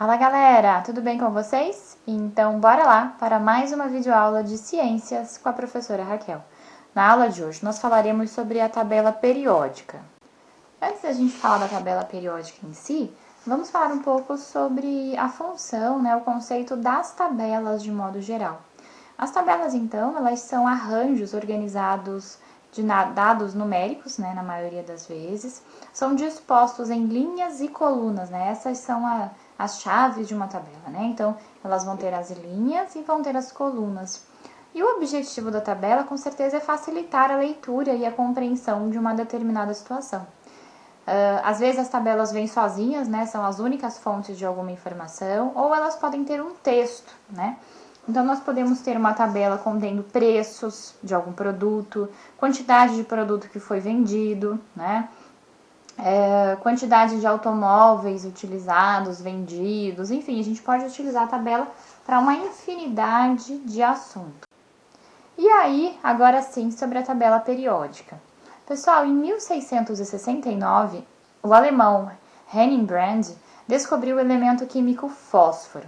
Fala galera, tudo bem com vocês? Então bora lá para mais uma videoaula de ciências com a professora Raquel. Na aula de hoje nós falaremos sobre a tabela periódica. Antes da gente falar da tabela periódica em si, vamos falar um pouco sobre a função, o conceito das tabelas de modo geral. As tabelas então, elas são arranjos organizados de dados numéricos, na maioria das vezes, são dispostos em linhas e colunas, Essas são as chaves de uma tabela, Então, elas vão ter as linhas e vão ter as colunas. E o objetivo da tabela, com certeza, é facilitar a leitura e a compreensão de uma determinada situação. Às vezes as tabelas vêm sozinhas, São as únicas fontes de alguma informação, ou elas podem ter um texto, Então, nós podemos ter uma tabela contendo preços de algum produto, quantidade de produto que foi vendido, quantidade de automóveis utilizados, vendidos, enfim, a gente pode utilizar a tabela para uma infinidade de assuntos. E aí, agora sim, sobre a tabela periódica. Pessoal, em 1669, o alemão Henning Brand descobriu o elemento químico fósforo.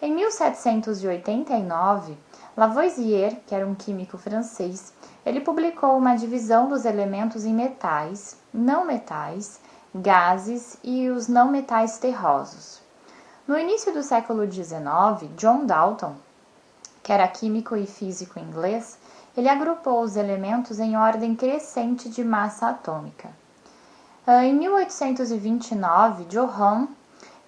Em 1789, Lavoisier, que era um químico francês, ele publicou uma divisão dos elementos em metais, não metais, gases e os não metais terrosos. No início do século XIX, John Dalton, que era químico e físico inglês, ele agrupou os elementos em ordem crescente de massa atômica. Em 1829, Johann,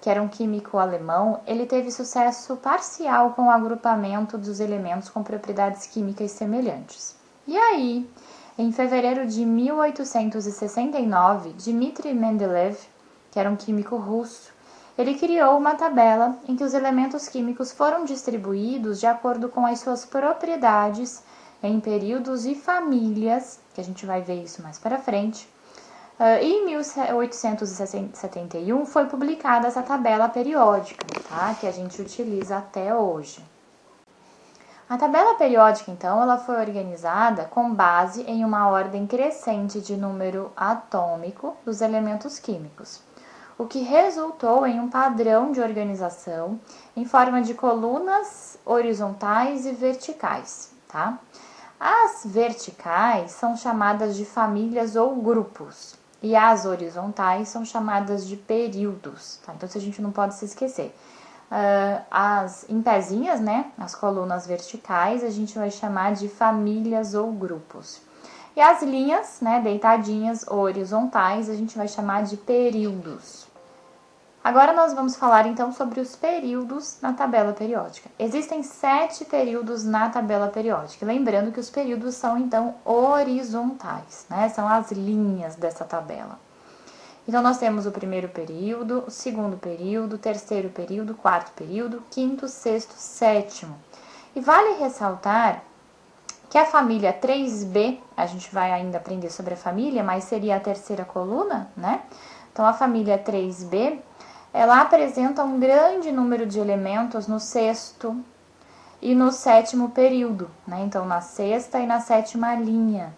que era um químico alemão, ele teve sucesso parcial com o agrupamento dos elementos com propriedades químicas semelhantes. E aí, em fevereiro de 1869, Dmitry Mendeleev, que era um químico russo, ele criou uma tabela em que os elementos químicos foram distribuídos de acordo com as suas propriedades em períodos e famílias, que a gente vai ver isso mais para frente. Em 1871 foi publicada essa tabela periódica, que a gente utiliza até hoje. A tabela periódica, então, ela foi organizada com base em uma ordem crescente de número atômico dos elementos químicos, o que resultou em um padrão de organização em forma de colunas horizontais e verticais, As verticais são chamadas de famílias ou grupos, e as horizontais são chamadas de períodos, Então, isso a gente não pode se esquecer. Em pezinhas, as colunas verticais, a gente vai chamar de famílias ou grupos. E as linhas, deitadinhas horizontais, a gente vai chamar de períodos. Agora nós vamos falar então sobre os períodos na tabela periódica. Existem 7 períodos na tabela periódica. Lembrando que os períodos são então horizontais, São as linhas dessa tabela. Então nós temos o primeiro período, o segundo período, o terceiro período, o quarto período, quinto, sexto, sétimo. E vale ressaltar que a família 3B, a gente vai ainda aprender sobre a família, mas seria a terceira coluna, Então a família 3B, ela apresenta um grande número de elementos no sexto e no sétimo período, Então na sexta e na sétima linha.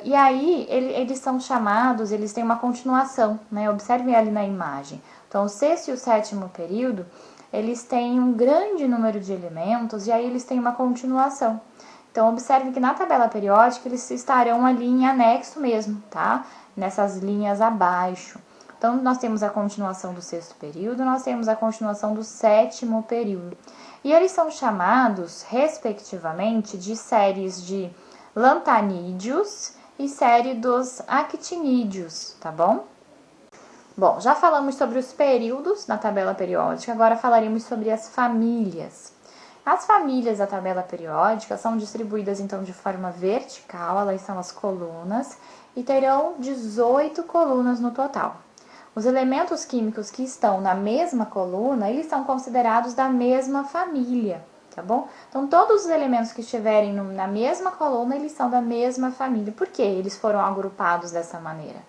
E aí eles são chamados, eles têm uma continuação, Observem ali na imagem. Então o sexto e o sétimo período, eles têm um grande número de elementos e aí eles têm uma continuação. Então observe que na tabela periódica eles estarão ali em anexo mesmo, Nessas linhas abaixo. Então, nós temos a continuação do sexto período, nós temos a continuação do sétimo período. E eles são chamados, respectivamente, de séries de lantanídeos e série dos actinídeos, tá bom? Bom, já falamos sobre os períodos na tabela periódica, agora falaremos sobre as famílias. As famílias da tabela periódica são distribuídas, então, de forma vertical, elas são as colunas, e terão 18 colunas no total. Os elementos químicos que estão na mesma coluna, eles são considerados da mesma família, tá bom? Então, todos os elementos que estiverem na mesma coluna, eles são da mesma família. Por que eles foram agrupados dessa maneira?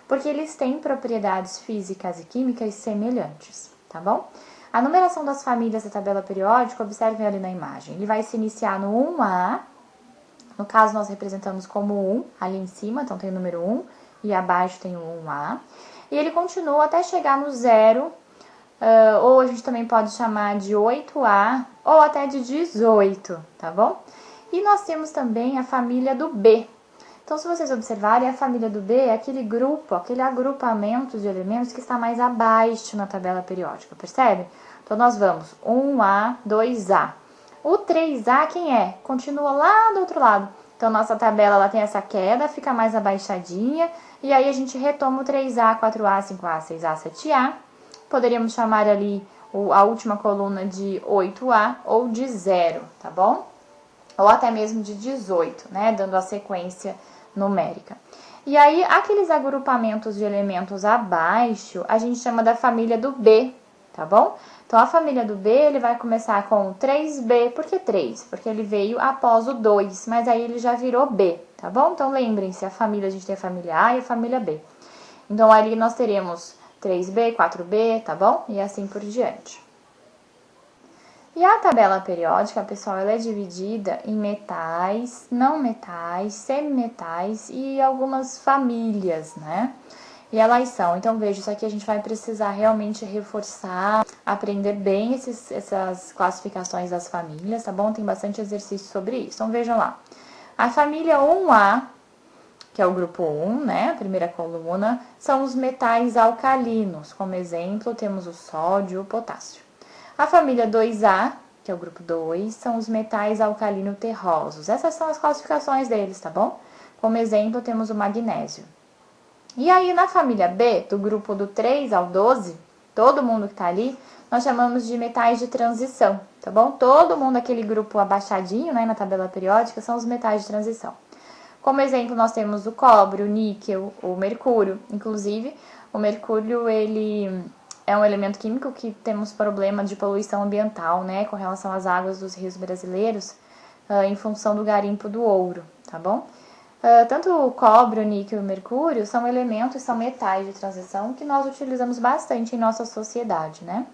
Porque eles têm propriedades físicas e químicas semelhantes, tá bom? A numeração das famílias da tabela periódica, observem ali na imagem. Ele vai se iniciar no 1A, no caso nós representamos como 1, ali em cima, então tem o número 1, e abaixo tem o 1A. E ele continua até chegar no 0, ou a gente também pode chamar de 8A ou até de 18, tá bom? E nós temos também a família do B. Então, se vocês observarem, a família do B é aquele grupo, aquele agrupamento de elementos que está mais abaixo na tabela periódica, percebe? Então, nós vamos 1A, 2A. O 3A quem é? Continua lá do outro lado. Então, nossa tabela ela tem essa queda, fica mais abaixadinha, e aí a gente retoma o 3A, 4A, 5A, 6A, 7A. Poderíamos chamar ali a última coluna de 8A ou de 0, tá bom? Ou até mesmo de 18, né? Dando a sequência numérica. E aí, aqueles agrupamentos de elementos abaixo, a gente chama da família do B, tá bom? Então, a família do B, ele vai começar com 3B. Por que 3? Porque ele veio após o 2, mas aí ele já virou B, tá bom? Então, lembrem-se, a gente tem a família A e a família B. Então, ali nós teremos 3B, 4B, tá bom? E assim por diante. E a tabela periódica, pessoal, ela é dividida em metais, não metais, semimetais e algumas famílias, né? E elas são, então veja, isso aqui a gente vai precisar realmente reforçar, aprender bem essas classificações das famílias, tá bom? Tem bastante exercício sobre isso. Então vejam lá. A família 1A, que é o grupo 1, né? A primeira coluna, são os metais alcalinos. Como exemplo, temos o sódio e o potássio. A família 2A, que é o grupo 2, são os metais alcalino-terrosos. Essas são as classificações deles, tá bom? Como exemplo, temos o magnésio. E aí, na família B, do grupo do 3 ao 12, todo mundo que tá ali, nós chamamos de metais de transição, tá bom? Todo mundo, aquele grupo abaixadinho, né, na tabela periódica, são os metais de transição. Como exemplo, nós temos o cobre, o níquel, o mercúrio. Inclusive, o mercúrio, ele é um elemento químico que temos problema de poluição ambiental, né, com relação às águas dos rios brasileiros, em função do garimpo do ouro, tá bom? Tanto o cobre, o níquel e o mercúrio são elementos, são metais de transição que nós utilizamos bastante em nossa sociedade, né?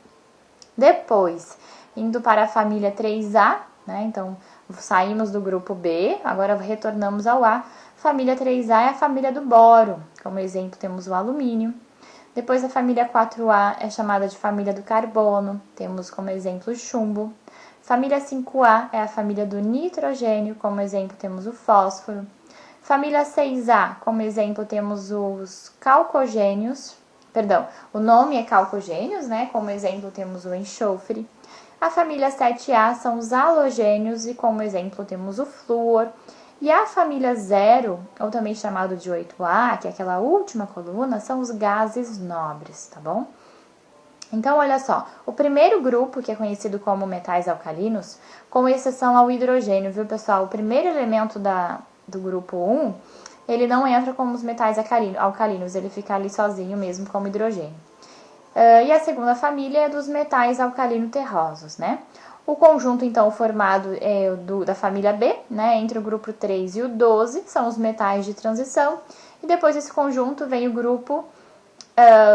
Depois, indo para a família 3A, né? Então, saímos do grupo B, agora retornamos ao A. Família 3A é a família do boro. Como exemplo, temos o alumínio. Depois, a família 4A é chamada de família do carbono. Temos como exemplo o chumbo. Família 5A é a família do nitrogênio. Como exemplo, temos o fósforo. Família 6A, como exemplo, temos os calcogênios. Perdão, o nome é calcogênios, né? Como exemplo, temos o enxofre. A família 7A são os halogênios e como exemplo temos o flúor. E a família 0, ou também chamado de 8A, que é aquela última coluna, são os gases nobres, tá bom? Então, olha só, o primeiro grupo, que é conhecido como metais alcalinos, com exceção ao hidrogênio, viu, pessoal? O primeiro elemento do grupo 1, ele não entra como os metais alcalinos, ele fica ali sozinho mesmo como hidrogênio. E a segunda família é dos metais alcalino-terrosos, né? O conjunto, então, formado da família B, né? Entre o grupo 3 e o 12, são os metais de transição. E depois desse conjunto vem o grupo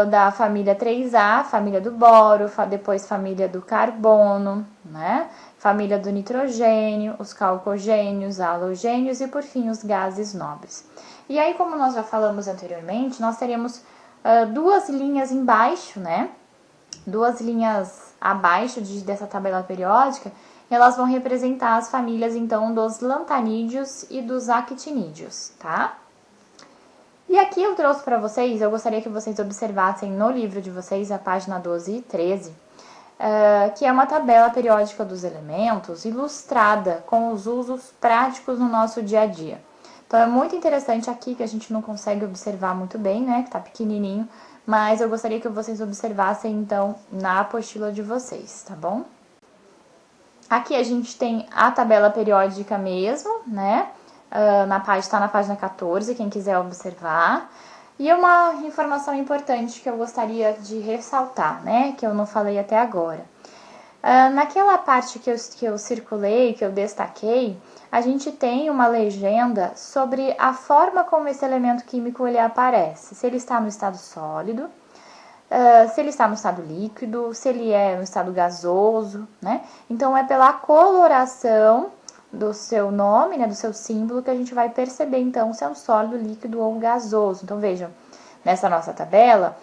da família 3A, família do boro, depois família do carbono, né? Família do nitrogênio, os calcogênios, halogênios e, por fim, os gases nobres. E aí, como nós já falamos anteriormente, nós teremos duas linhas embaixo, né? Duas linhas abaixo dessa tabela periódica, e elas vão representar as famílias, então, dos lantanídeos e dos actinídeos, tá? E aqui eu trouxe para vocês, eu gostaria que vocês observassem no livro de vocês, a página 12 e 13, que é uma tabela periódica dos elementos ilustrada com os usos práticos no nosso dia a dia. Então, é muito interessante aqui que a gente não consegue observar muito bem, né, que tá pequenininho, mas eu gostaria que vocês observassem, então, na apostila de vocês, tá bom? Aqui a gente tem a tabela periódica mesmo, né, tá na página 14, quem quiser observar. E uma informação importante que eu gostaria de ressaltar, né, que eu não falei até agora. Naquela parte que eu circulei, que eu destaquei, a gente tem uma legenda sobre a forma como esse elemento químico ele aparece. Se ele está no estado sólido, se ele está no estado líquido, se ele é no estado gasoso, né? Então, é pela coloração do seu nome, né, do seu símbolo, que a gente vai perceber, então, se é um sólido, líquido ou gasoso. Então, vejam, nessa nossa tabela,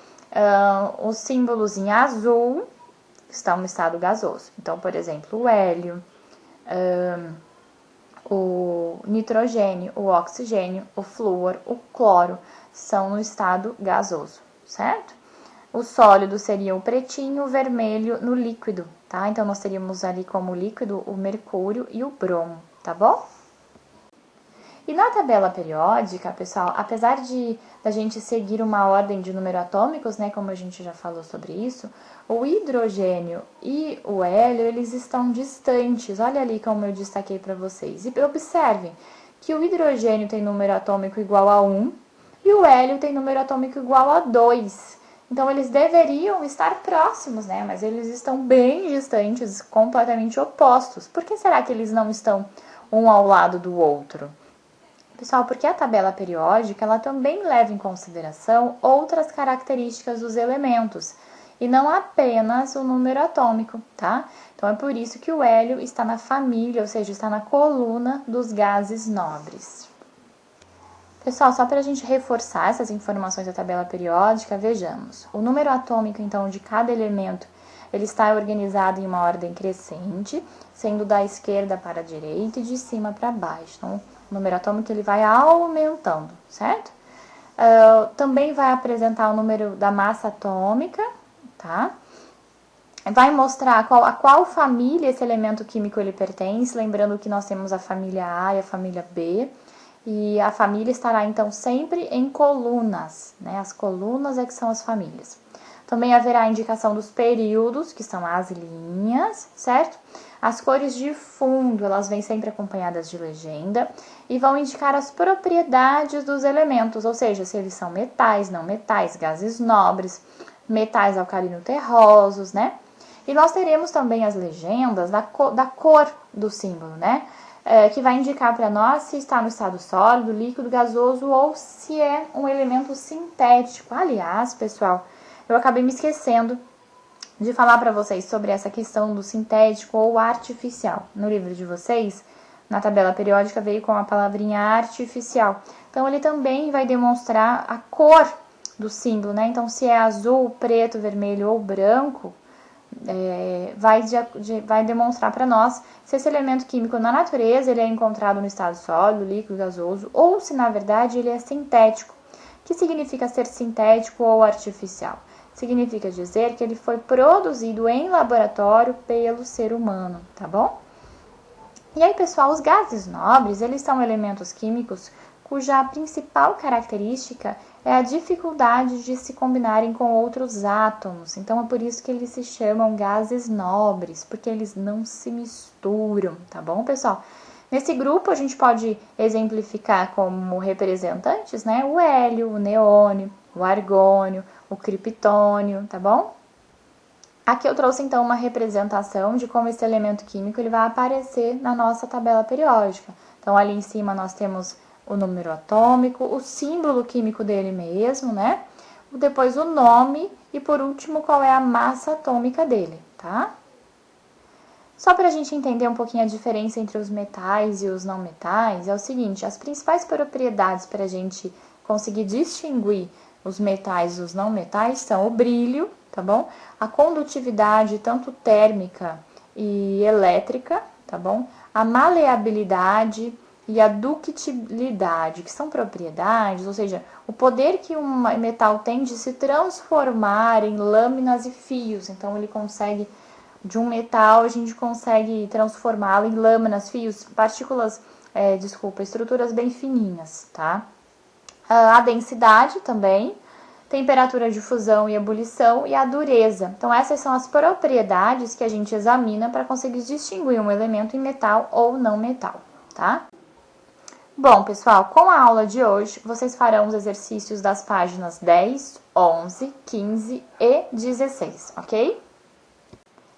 os símbolos em azul que estão no estado gasoso. Então, por exemplo, o hélio, o nitrogênio, o oxigênio, o flúor, o cloro são no estado gasoso, certo? O sólido seria o pretinho, o vermelho no líquido, tá? Então, nós teríamos ali como líquido o mercúrio e o bromo, tá bom? E na tabela periódica, pessoal, apesar de a gente seguir uma ordem de número atômicos, né, como a gente já falou sobre isso, o hidrogênio e o hélio, eles estão distantes. Olha ali como eu destaquei para vocês. E observem que o hidrogênio tem número atômico igual a 1 e o hélio tem número atômico igual a 2. Então, eles deveriam estar próximos, né? Mas eles estão bem distantes, completamente opostos. Por que será que eles não estão um ao lado do outro? Pessoal, porque a tabela periódica, ela também leva em consideração outras características dos elementos, e não apenas o número atômico, tá? Então, é por isso que o hélio está na família, ou seja, está na coluna dos gases nobres. Pessoal, só para a gente reforçar essas informações da tabela periódica, vejamos. O número atômico, então, de cada elemento, ele está organizado em uma ordem crescente, sendo da esquerda para a direita e de cima para baixo. Então, o número atômico ele vai aumentando, certo? Também vai apresentar o número da massa atômica, tá? Vai mostrar a qual família esse elemento químico ele pertence, lembrando que nós temos a família A e a família B. E a família estará, então, sempre em colunas, né? As colunas é que são as famílias. Também haverá a indicação dos períodos, que são as linhas, certo? As cores de fundo, elas vêm sempre acompanhadas de legenda e vão indicar as propriedades dos elementos, ou seja, se eles são metais, não metais, gases nobres, metais alcalino-terrosos, né? E nós teremos também as legendas da cor do símbolo, né? Que vai indicar para nós se está no estado sólido, líquido, gasoso ou se é um elemento sintético. Aliás, pessoal, eu acabei me esquecendo de falar para vocês sobre essa questão do sintético ou artificial. No livro de vocês, na tabela periódica, veio com a palavrinha artificial. Então, ele também vai demonstrar a cor do símbolo, né? Então, se é azul, preto, vermelho ou branco, vai demonstrar para nós se esse elemento químico na natureza ele é encontrado no estado sólido, líquido, gasoso, ou se na verdade ele é sintético. O que significa ser sintético ou artificial? Significa dizer que ele foi produzido em laboratório pelo ser humano, tá bom? E aí, pessoal, os gases nobres, eles são elementos químicos cuja principal característica é a dificuldade de se combinarem com outros átomos. Então, é por isso que eles se chamam gases nobres, porque eles não se misturam, tá bom, pessoal? Nesse grupo, a gente pode exemplificar como representantes, né, o hélio, o neônio, o argônio, o criptônio, tá bom? Aqui eu trouxe, então, uma representação de como esse elemento químico ele vai aparecer na nossa tabela periódica. Então, ali em cima nós temos o número atômico, o símbolo químico dele mesmo, né? Depois o nome e, por último, qual é a massa atômica dele, tá? Só para a gente entender um pouquinho a diferença entre os metais e os não metais, é o seguinte, as principais propriedades para a gente conseguir distinguir os metais e os não metais são o brilho, tá bom? A condutividade, tanto térmica e elétrica, tá bom? A maleabilidade e a ductilidade, que são propriedades, ou seja, o poder que um metal tem de se transformar em lâminas e fios. Então, ele consegue, de um metal, a gente consegue transformá-lo em lâminas, fios, partículas, estruturas bem fininhas, tá? A densidade também, temperatura de fusão e ebulição e a dureza. Então, essas são as propriedades que a gente examina para conseguir distinguir um elemento em metal ou não metal, tá? Bom, pessoal, com a aula de hoje, vocês farão os exercícios das páginas 10, 11, 15 e 16, ok?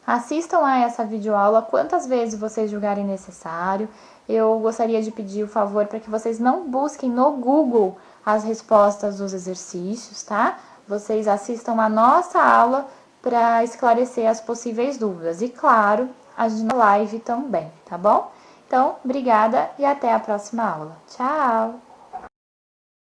Assistam a essa videoaula quantas vezes vocês julgarem necessário. Eu gostaria de pedir o favor para que vocês não busquem no Google as respostas dos exercícios, tá? Vocês assistam a nossa aula para esclarecer as possíveis dúvidas. E, claro, a live também, tá bom? Então, obrigada e até a próxima aula. Tchau!